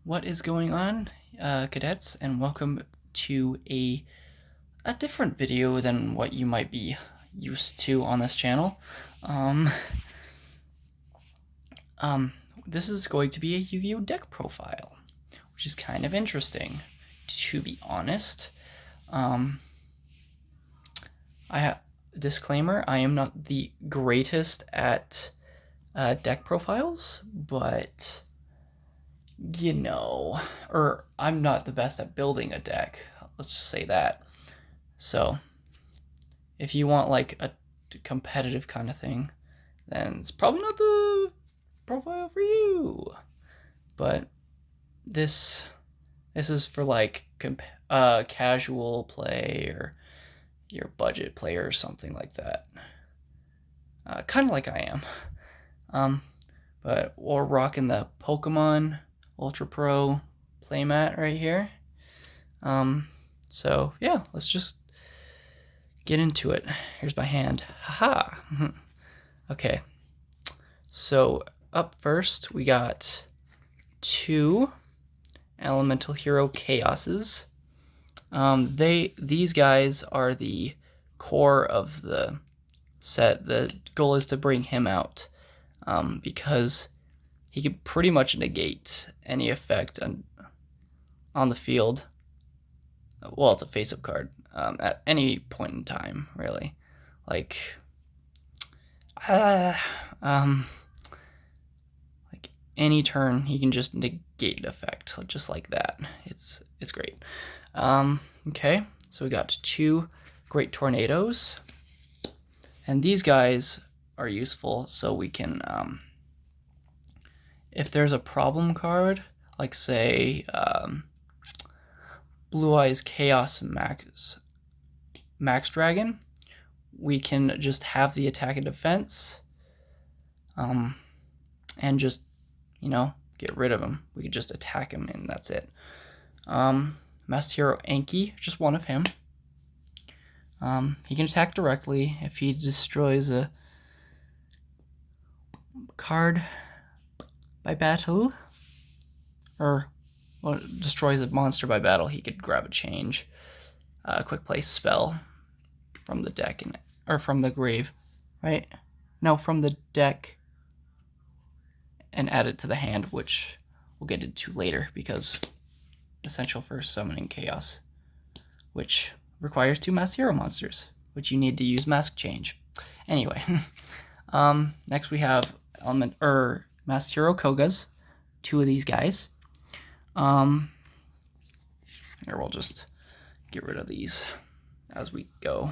What is going on, cadets, and welcome to a different video than what you might be used to on this channel. Um, this is going to be a Yu-Gi-Oh! Deck profile, which is kind of interesting, to be honest. Disclaimer, I am not the greatest at deck profiles, but or I'm not the best at building a deck. Let's just say that. So, if you want like a competitive kind of thing, then it's probably not the profile for you. But this is for like casual play or your budget player or something like that. Kind of like I am. But we're rocking the Pokemon Ultra Pro playmat right here. So yeah, let's just get into it. Here's my hand. Haha. Okay. So up first we got two Elemental Hero Chaoses. These guys are the core of the set. The goal is to bring him out, because he can pretty much negate any effect on the field. Well, it's a face-up card at any point in time, really. Like any turn, he can just negate the effect, just like that. It's great. Okay, so we got two Great Tornadoes, and these guys are useful so we can, if there's a problem card, like say Blue Eyes Chaos Max Dragon, we can just have the attack and defense, and just, get rid of him. We could just attack him and that's it. Master Hero Anki, just one of him. He can attack directly if he destroys a card by battle, or destroys a monster by battle. He could grab a change, quick play spell from the deck or from the grave, right? No, from the deck, and add it to the hand, which we'll get into later because essential for summoning chaos, which requires two Mass Hero monsters, which you need to use Mask Change. Anyway, next we have Mass Hero Kogas, two of these guys. Here we'll just get rid of these as we go.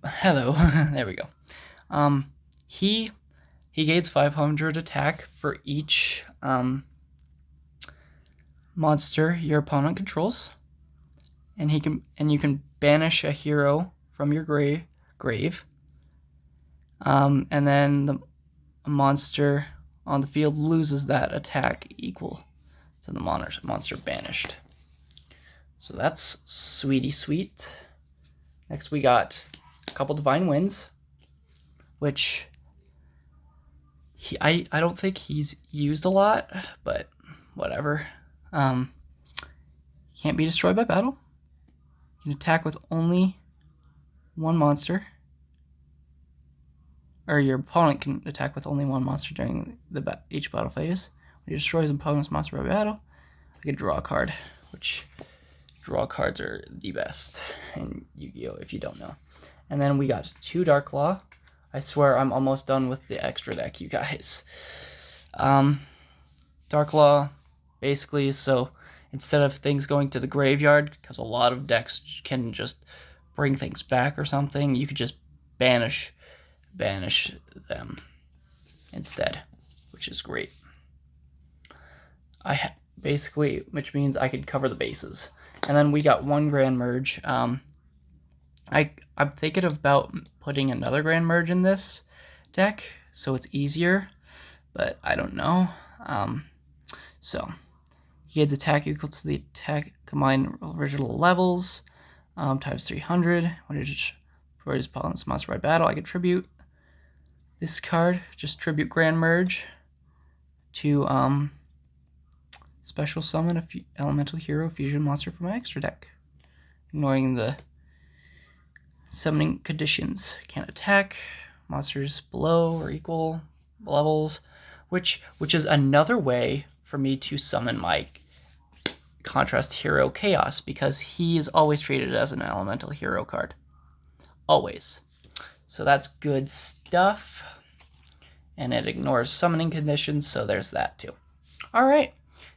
Hello. There we go. He gains 500 attack for each monster your opponent controls, and you can banish a hero from your grave. And then a monster on the field loses that attack equal to the monster banished. So that's sweet. Next we got a couple Divine Winds, which I don't think he's used a lot, but whatever. Can't be destroyed by battle. You can attack with only one monster, or your opponent can attack with only one monster during each battle phase. When he destroys an opponent's monster by battle, I can draw a card, which draw cards are the best in Yu-Gi-Oh! If you don't know. And then we got two Dark Claw. I swear I'm almost done with the extra deck, you guys. Dark Law, basically, so instead of things going to the graveyard, because a lot of decks can just bring things back or something, you could just banish them instead, which is great. Which means I could cover the bases. And then we got one Grand Merge. I'm thinking about putting another Grand Merge in this deck so it's easier, but I don't know. So he gets attack equal to the attack combined original levels, times 300. When he destroys his opponent's monster by battle, I contribute this card, just tribute Grand Merge to special summon a elemental hero fusion monster from my extra deck, ignoring the summoning conditions. Can't attack monsters below or equal levels, which is another way for me to summon my contrast hero Chaos, because he is always treated as an elemental hero card. Always. So that's good stuff. And it ignores summoning conditions, so there's that too. Alright,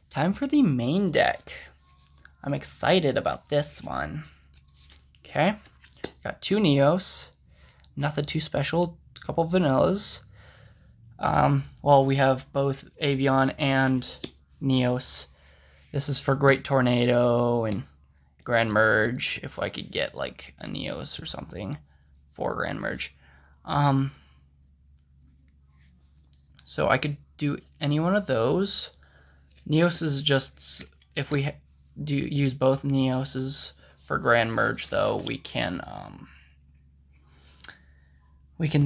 time for the main deck. I'm excited about this one. Okay, got 2 Neos, nothing too special, a couple of vanillas. Well, we have both Avion and Neos. This is for Great Tornado and Grand Merge, if I could get like a Neos or something for Grand Merge. So I could do any one of those. Neos is just, if we do use both Neoses for Grand Merge, though, we can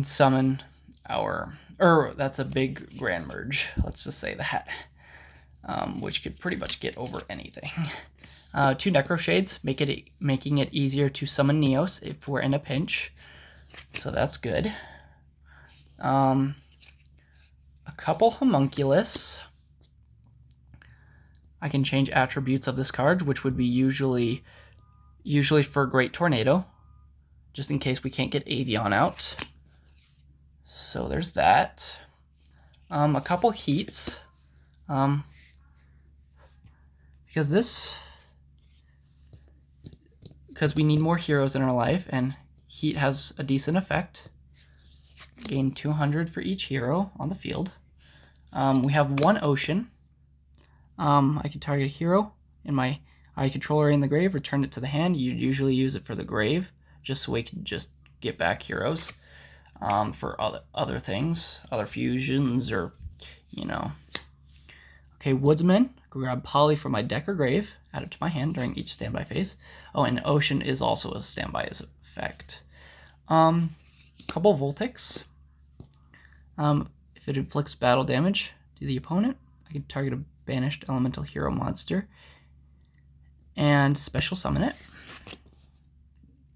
summon our, that's a big Grand Merge, let's just say that, which could pretty much get over anything. 2 Necro Shades, making it easier to summon Neos if we're in a pinch, so that's good. A couple Homunculus. I can change attributes of this card, which would be usually for Great Tornado, just in case we can't get Avion out. So there's that. A couple Heats, because we need more heroes in our life, and Heat has a decent effect. Gain 200 for each hero on the field. We have 1 Ocean. I can target a hero in my eye controller in the grave, return it to the hand. You'd usually use it for the grave, just so we can just get back heroes for other things, other fusions, or, you know. Okay, Woodsman. Grab Polly from my deck or grave, add it to my hand during each standby phase. Oh, and Ocean is also a standby effect. Couple Voltics. If it inflicts battle damage to the opponent, I can target a banished elemental hero monster and special summon it,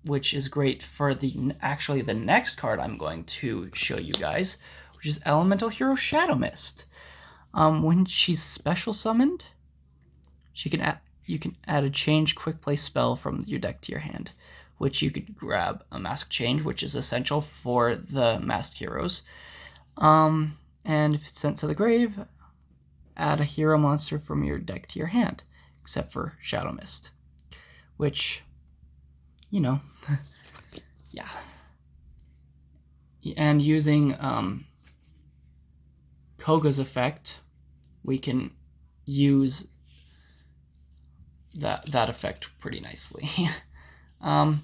which is great for actually the next card I'm going to show you guys, which is Elemental Hero Shadow Mist. When she's special summoned, you can add a change quick play spell from your deck to your hand, which you could grab a Mask Change, which is essential for the masked heroes. And if it's sent to the grave, add a hero monster from your deck to your hand, except for Shadow Mist, which, you know, yeah. And using Koga's effect, we can use that effect pretty nicely. And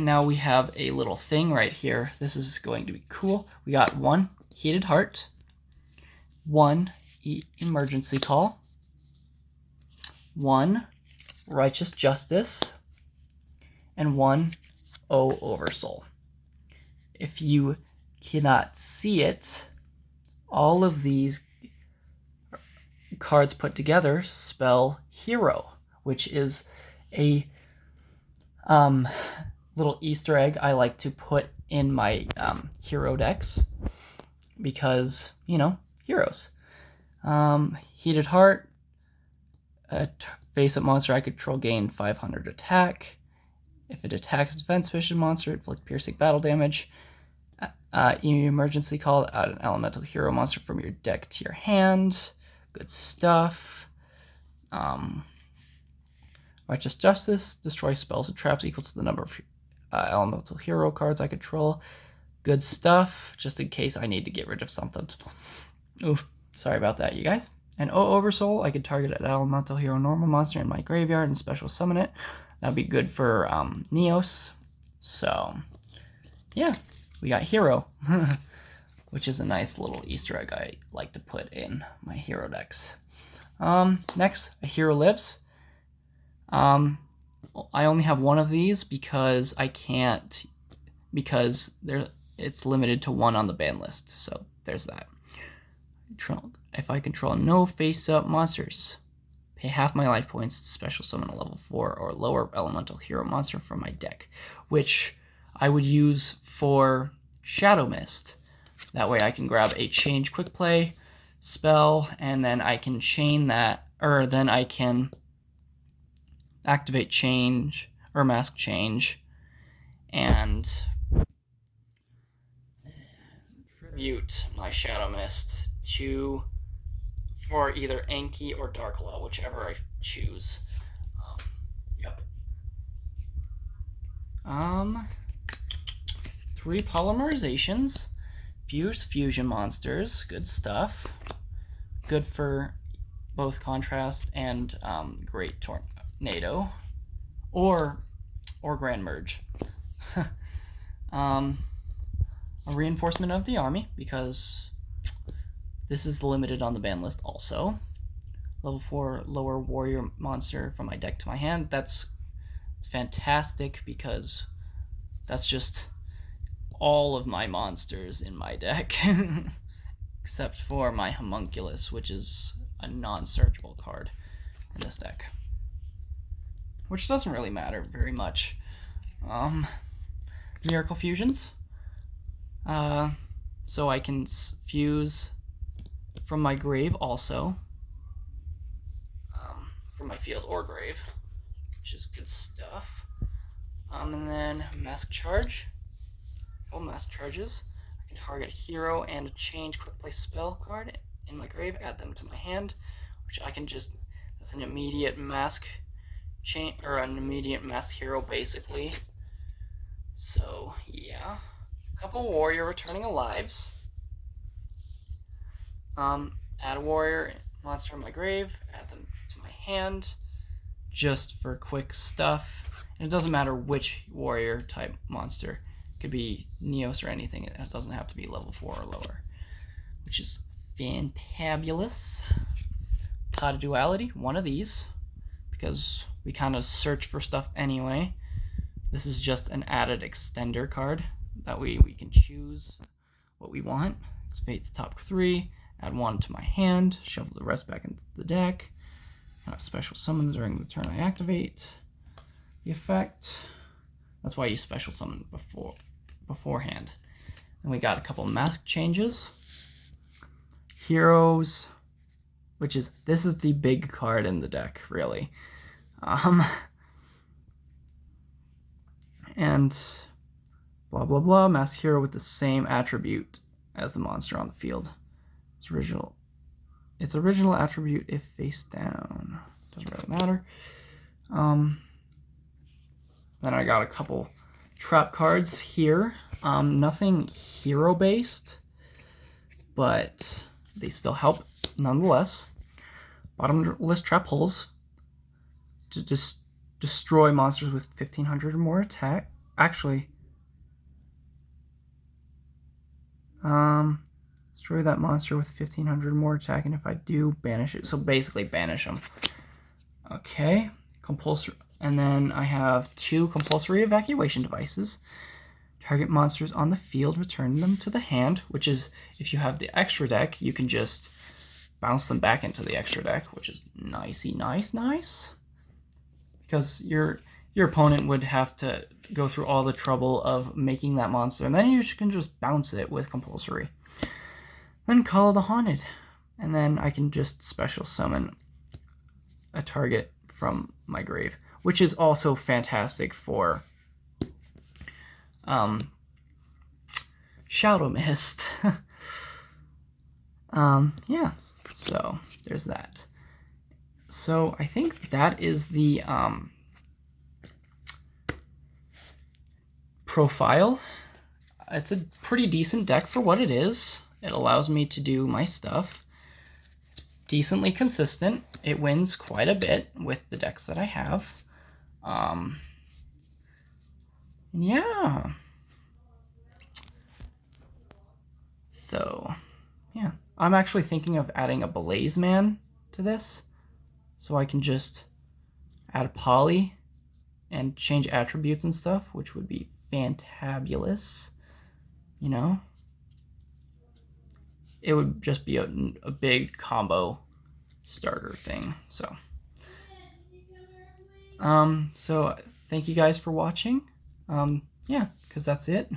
now we have a little thing right here. This is going to be cool. We got 1 Heated Heart, 1 Emergency Call, 1 Righteous Justice, and 1 Oversoul. If you cannot see it, all of these cards put together spell hero, which is a little Easter egg I like to put in my hero decks, because, you know, heroes. Heated Heart, face-up monster I control gain 500 attack. If it attacks a defense mission monster, inflict piercing battle damage. Emergency Call, add an elemental hero monster from your deck to your hand. Good stuff. Righteous Justice, destroy spells and traps equal to the number of elemental hero cards I control. Good stuff, just in case I need to get rid of something. Oof, sorry about that, you guys. And Oversoul, I could target an elemental hero normal monster in my graveyard and special summon it. That'd be good for Neos. So, yeah, we got Hero, which is a nice little Easter egg I like to put in my hero decks. Next, a Hero Lives. I only have 1 of these because I can't, because it's limited to 1 on the ban list, so there's that. If I control no face-up monsters, pay half my life points to special summon a level 4 or lower elemental hero monster from my deck, which I would use for Shadow Mist. That way I can grab a change quick play spell, and then I can chain that, or then I can activate change or mask change and tribute my Shadow Mist for either Anki or Darklaw, whichever I choose. Yep. 3 polymerizations, fuse fusion monsters, good stuff. Good for both contrast and great tornado, or grand merge. A reinforcement of the army, because this is limited on the ban list also. Level 4 lower warrior monster from my deck to my hand. It's fantastic because that's just all of my monsters in my deck. Except for my homunculus, which is a non-searchable card in this deck. Which doesn't really matter very much. Miracle Fusions. So I can fuse from my grave also. From my field or grave, which is good stuff. And then Mask Charge. Couple Mask Charges. I can target a hero and a change quick play spell card in my grave, add them to my hand, which I can just, that's an immediate mask chain, or an immediate mask hero basically. So yeah. A couple warrior returning alives. Add a warrior monster in my grave, add them to my hand, just for quick stuff. And it doesn't matter which warrior type monster. It could be Neos or anything. It doesn't have to be level 4 or lower, which is fantabulous. Pot of Duality, one of these, because we kind of search for stuff anyway. This is just an added extender card that we can choose what we want. Activate the top 3, add 1 to my hand, shuffle the rest back into the deck. Special summon during the turn I activate the effect. That's why you special summon beforehand. And we got a couple mask changes. Heroes, this is the big card in the deck, really. And blah blah blah, mask hero with the same attribute as the monster on the field. Its original attribute if face down. Doesn't really matter. Then I got a couple trap cards here. Nothing hero based, but they still help nonetheless. Bottom list trap holes to just destroy monsters with 1500 or more attack. Actually, destroy that monster with 1500 or more attack, and if I do, banish it. So basically banish them. Okay, compulsory. And then I have 2 compulsory evacuation devices. Target monsters on the field, return them to the hand, which is, if you have the extra deck, you can just bounce them back into the extra deck, which is nicey nice. Because your opponent would have to go through all the trouble of making that monster, and then you can just bounce it with compulsory. Then Call of the Haunted, and then I can just special summon a target from my grave, which is also fantastic for Shadow Mist. Yeah, so there's that. So I think that is the profile. It's a pretty decent deck for what it is. It allows me to do my stuff. It's decently consistent. It wins quite a bit with the decks that I have. Yeah. So, yeah. I'm actually thinking of adding a Blazeman to this, so I can just add a poly and change attributes and stuff, which would be fantabulous. you know, it would just be a big combo starter thing. So thank you guys for watching. Yeah, because that's it.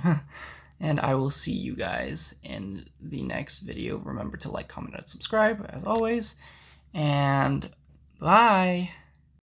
And I will see you guys in the next video. Remember to like, comment, and subscribe, as always. And bye!